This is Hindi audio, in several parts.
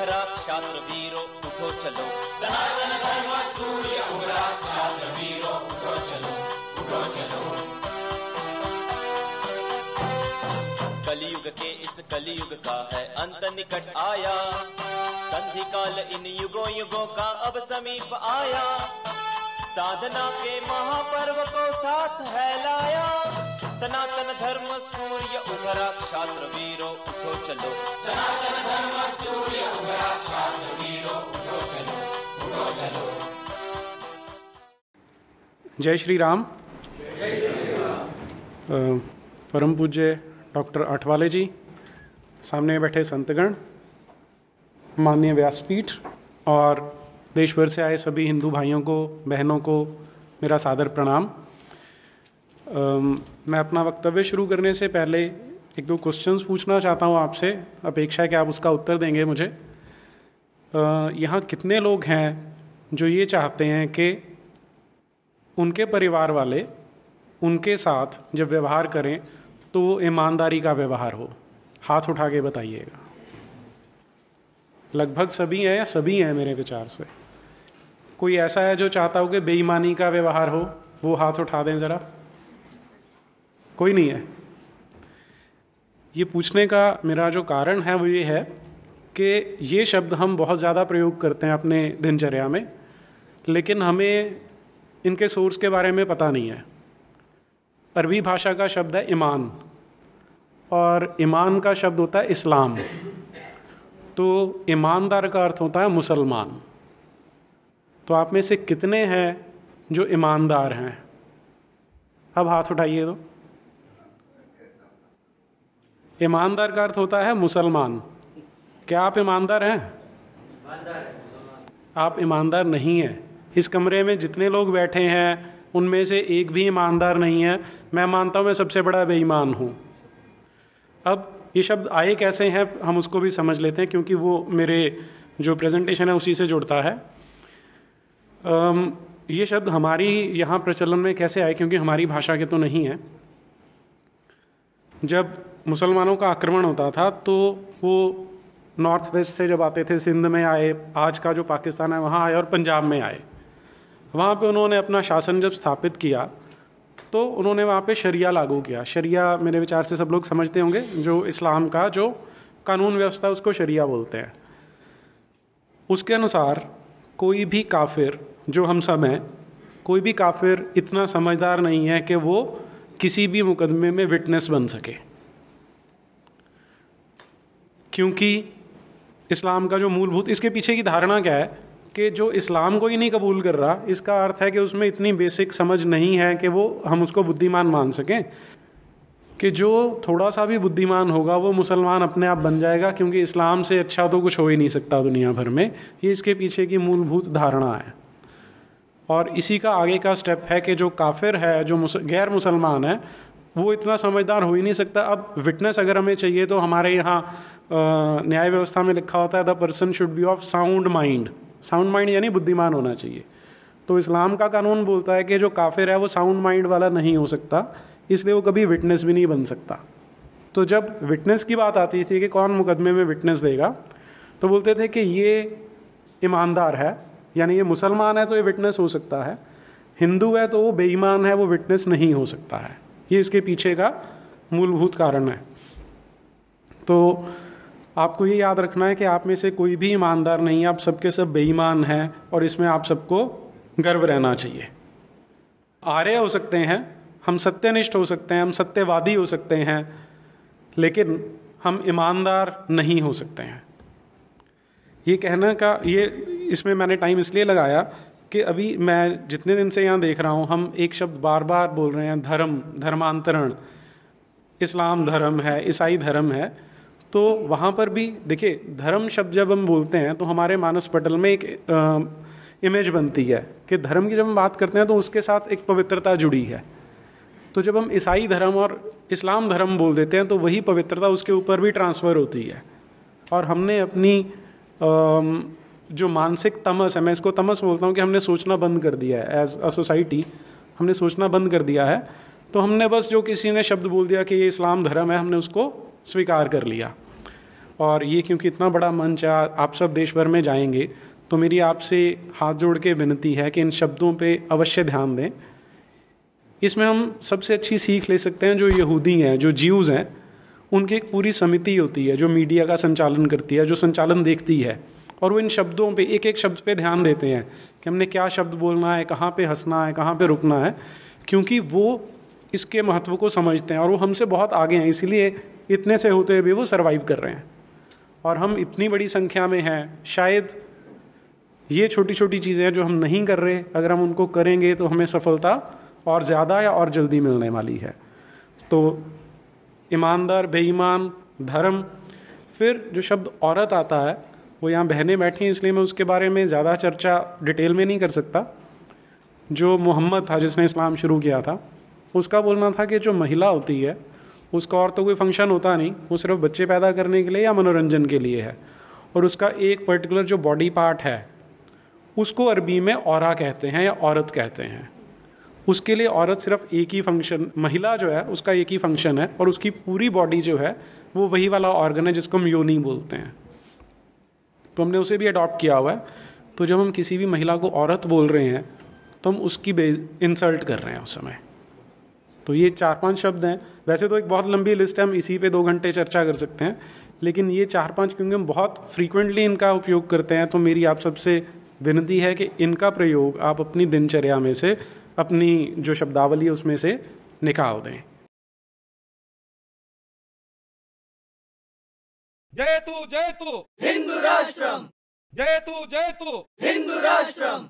उभरा क्षात्र वीरो उठो चलो, सनातन धर्म सूर्य उभरा क्षात्र वीरो उठो चलो, उठो चलो। कलयुग के इस कलयुग का है अंत निकट आया, संधि काल इन युगों युगों का अब समीप आया, साधना के महापर्व को साथ है लाया, सनातन धर्म सूर्य उभरा क्षात्र वीरो उठो चलो, सनातन धर्म सूर्य उभरा क्षात्र वीरो उठो चलो, उठो चलो। जय श्री राम। परम पूज्य डॉक्टर आठवाले जी, सामने बैठे संतगण, माननीय व्यासपीठ और देश भर से आए सभी हिंदू भाइयों को, बहनों को मेरा सादर प्रणाम। मैं अपना वक्तव्य शुरू करने से पहले एक दो क्वेश्चंस पूछना चाहता हूँ आपसे, अपेक्षा है कि आप उसका उत्तर देंगे मुझे। यहाँ कितने लोग हैं जो ये चाहते हैं कि उनके परिवार वाले उनके साथ जब व्यवहार करें तो वो ईमानदारी का व्यवहार हो? हाथ उठा के बताइएगा। लगभग सभी हैं या सभी हैं मेरे विचार से। कोई ऐसा है जो चाहता हो कि बेईमानी का व्यवहार हो? वो हाथ उठा दें ज़रा। कोई नहीं है। ये पूछने का मेरा जो कारण है वो ये है कि ये शब्द हम बहुत ज़्यादा प्रयोग करते हैं अपने दिनचर्या में, लेकिन हमें इनके सोर्स के बारे में पता नहीं है। अरबी भाषा का शब्द है ईमान, और ईमान का शब्द होता है इस्लाम। तो ईमानदार का अर्थ होता है मुसलमान। तो आप में से कितने हैं जो ईमानदार हैं? अब हाथ उठाइए। तो ईमानदार का अर्थ होता है मुसलमान। क्या आप ईमानदार हैं? आप ईमानदार नहीं हैं। इस कमरे में जितने लोग बैठे हैं उनमें से एक भी ईमानदार नहीं है। मैं मानता हूँ मैं सबसे बड़ा बेईमान हूँ। अब ये शब्द आए कैसे हैं हम उसको भी समझ लेते हैं, क्योंकि वो मेरे जो प्रेजेंटेशन है उसी से जुड़ता है। ये शब्द हमारी यहाँ प्रचलन में कैसे आए, क्योंकि हमारी भाषा के तो नहीं है। जब मुसलमानों का आक्रमण होता था तो वो नॉर्थ वेस्ट से जब आते थे, सिंध में आए, आज का जो पाकिस्तान है वहाँ आए, और पंजाब में आए। वहाँ पे उन्होंने अपना शासन जब स्थापित किया तो उन्होंने वहाँ पे शरिया लागू किया। शरिया मेरे विचार से सब लोग समझते होंगे, जो इस्लाम का जो कानून व्यवस्था है उसको शरिया बोलते हैं। उसके अनुसार कोई भी काफिर, जो हम सब हैं, कोई भी काफिर इतना समझदार नहीं है कि वो किसी भी मुकदमे में विटनेस बन सके, क्योंकि इस्लाम का जो मूलभूत, इसके पीछे की धारणा क्या है कि जो इस्लाम को ही नहीं कबूल कर रहा, इसका अर्थ है कि उसमें इतनी बेसिक समझ नहीं है कि वो हम उसको बुद्धिमान मान सकें, कि जो थोड़ा सा भी बुद्धिमान होगा वो मुसलमान अपने आप बन जाएगा, क्योंकि इस्लाम से अच्छा तो कुछ हो ही नहीं सकता दुनिया भर में। ये इसके पीछे की मूलभूत धारणा है। और इसी का आगे का स्टेप है कि जो काफिर है, जो गैर मुसलमान है, वो इतना समझदार हो ही नहीं सकता। अब विटनेस अगर हमें चाहिए तो हमारे यहाँ न्याय व्यवस्था में लिखा होता है the person should be of sound mind. Sound mind यानी बुद्धिमान होना चाहिए। तो इस्लाम का कानून बोलता है कि जो काफिर है वो साउंड माइंड वाला नहीं हो सकता, इसलिए वो कभी विटनेस भी नहीं बन सकता। तो जब विटनेस की बात आती थी कि कौन मुकदमे में विटनेस देगा, तो बोलते थे कि ये ईमानदार है, यानी ये मुसलमान है तो ये विटनेस हो सकता है, हिंदू है तो वो बेईमान है, वो विटनेस नहीं हो सकता है। ये इसके पीछे का मूलभूत कारण है। तो आपको ये याद रखना है कि आप में से कोई भी ईमानदार नहीं है, आप सबके सब बेईमान हैं, और इसमें आप सबको गर्व रहना चाहिए। आर्य हो सकते हैं, हम सत्यनिष्ठ हो सकते हैं, हम सत्यवादी हो सकते हैं, लेकिन हम ईमानदार नहीं हो सकते हैं। ये कहने का, ये इसमें मैंने टाइम इसलिए लगाया कि अभी मैं जितने दिन से यहाँ देख रहा हूँ, हम एक शब्द बार बार बोल रहे हैं, धर्म, धर्मांतरण। इस्लाम धर्म है, ईसाई धर्म है, तो वहाँ पर भी देखिए, धर्म शब्द जब हम बोलते हैं तो हमारे मानस पटल में एक इमेज बनती है कि धर्म की जब हम बात करते हैं तो उसके साथ एक पवित्रता जुड़ी है। तो जब हम ईसाई धर्म और इस्लाम धर्म बोल देते हैं तो वही पवित्रता उसके ऊपर भी ट्रांसफ़र होती है। और हमने अपनी जो मानसिक तमस है, मैं इसको तमस बोलता हूँ, कि हमने सोचना बंद कर दिया है। एज अ सोसाइटी हमने सोचना बंद कर दिया है। तो हमने बस जो किसी ने शब्द बोल दिया कि ये इस्लाम धर्म है, हमने उसको स्वीकार कर लिया। और ये क्योंकि इतना बड़ा मंच है, आप सब देश भर में जाएंगे, तो मेरी आपसे हाथ जोड़ के विनती है कि इन शब्दों पे अवश्य ध्यान दें। इसमें हम सबसे अच्छी सीख ले सकते हैं, जो यहूदी हैं, जो ज्यूज़ हैं, उनकी एक पूरी समिति होती है जो मीडिया का संचालन करती है, जो संचालन देखती है, और वो इन शब्दों पे, एक एक शब्द पे ध्यान देते हैं कि हमने क्या शब्द बोलना है, कहाँ पे हंसना है, कहाँ पे रुकना है, क्योंकि वो इसके महत्व को समझते हैं और वो हमसे बहुत आगे हैं, इसीलिए इतने से होते हुए भी वो सर्वाइव कर रहे हैं। और हम इतनी बड़ी संख्या में हैं, शायद ये छोटी छोटी चीज़ें हैं जो हम नहीं कर रहे, अगर हम उनको करेंगे तो हमें सफलता और ज़्यादा या और जल्दी मिलने वाली है। तो ईमानदार, बेईमान, धर्म, फिर जो शब्द औरत आता है, वो यहाँ बहनें बैठी हैं इसलिए मैं उसके बारे में ज़्यादा चर्चा डिटेल में नहीं कर सकता। जो मोहम्मद था जिसने इस्लाम शुरू किया था, उसका बोलना था कि जो महिला होती है उसका और तो कोई फंक्शन होता नहीं, वो सिर्फ बच्चे पैदा करने के लिए या मनोरंजन के लिए है, और उसका एक पर्टिकुलर जो बॉडी पार्ट है उसको अरबी में औरा कहते हैं या औरत कहते हैं। उसके लिए औरत सिर्फ एक ही फंक्शन, महिला जो है उसका एक ही फंक्शन है, और उसकी पूरी बॉडी जो है वो वही वाला ऑर्गन है जिसको हम योनि बोलते हैं। तो हमने उसे भी अडॉप्ट किया हुआ है। तो जब हम किसी भी महिला को औरत बोल रहे हैं तो हम उसकी इंसल्ट कर रहे हैं उस समय। तो ये 4-5 शब्द हैं। वैसे तो एक बहुत लंबी लिस्ट है, हम इसी पे 2 घंटे चर्चा कर सकते हैं, लेकिन ये 4-5 क्योंकि हम बहुत फ्रीक्वेंटली इनका उपयोग करते हैं, तो मेरी आप सबसे विनती है कि इनका प्रयोग आप अपनी दिनचर्या में से, अपनी जो शब्दावली है उसमें से निकाल दें। जयतु हिंदू राष्ट्रम, जयतु हिंदू राष्ट्रम।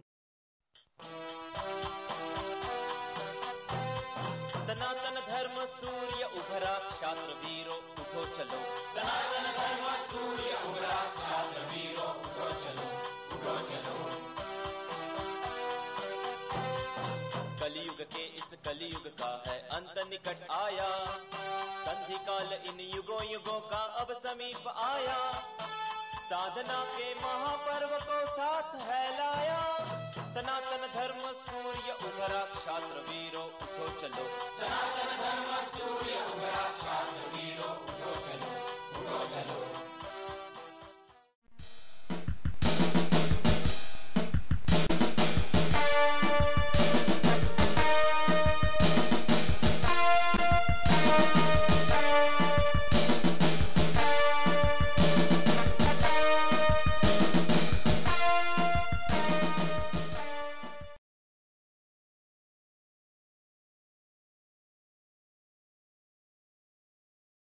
सनातन धर्म सूर्य उभरा, क्षात्र वीरो उठो चलो। सनातन धर्म सूर्य उभरा, क्षात्र वीरो उठो चलो, उठो चलो। कलयुग के इस कलयुग का है अंत निकट आया, संधि काल इन युगों युगों का अब समीप आया। साधना के महापर्व को साथ है लाया, सनातन धर्म सूर्य उभरा, क्षात्र वीरो उठो चलो। सनातन धर्म